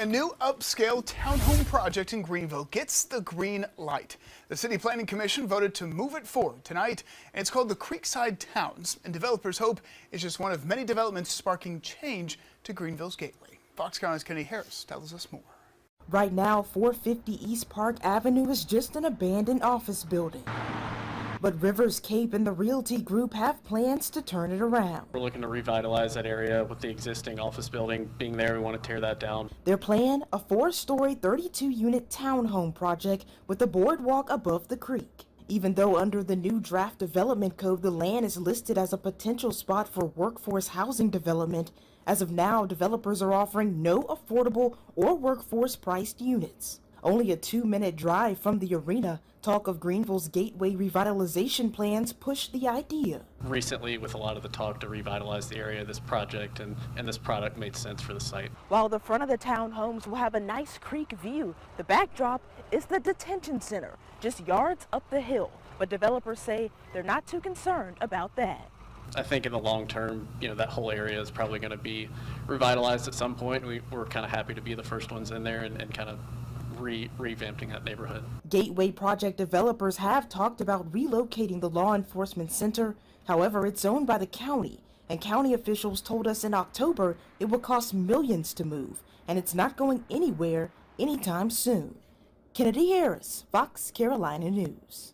A new upscale townhome project in Greenville gets the green light. The City Planning Commission voted to move it forward tonight, and it's called the Creekside Towns, and developers hope it's just one of many developments sparking change to Greenville's gateway. Fox County's Kenny Harris tells us more. Right now, 450 East Park Avenue is just an abandoned office building. But Rivers Cape and the Realty Group have plans to turn it around. We're looking to revitalize that area with the existing office building being there. We want to tear that down. Their plan, a 4-story, 32-unit townhome project with a boardwalk above the creek. Even though under the new draft development code, the land is listed as a potential spot for workforce housing development, as of now, developers are offering no affordable or workforce-priced units. Only a 2-minute drive from the arena, talk of Greenville's gateway revitalization plans pushed the idea. Recently, with a lot of the talk to revitalize the area, this project and this product made sense for the site. While the front of the townhomes will have a nice creek view, the backdrop is the detention center, just yards up the hill. But developers say they're not too concerned about that. I think in the long term, that whole area is probably going to be revitalized at some point. We're kind of happy to be the first ones in there and kind of revamping that neighborhood. Gateway project developers have talked about relocating the law enforcement center. However, it's owned by the county, and county officials told us in October it will cost millions to move, and it's not going anywhere anytime soon. Kennedy Harris, Fox Carolina News.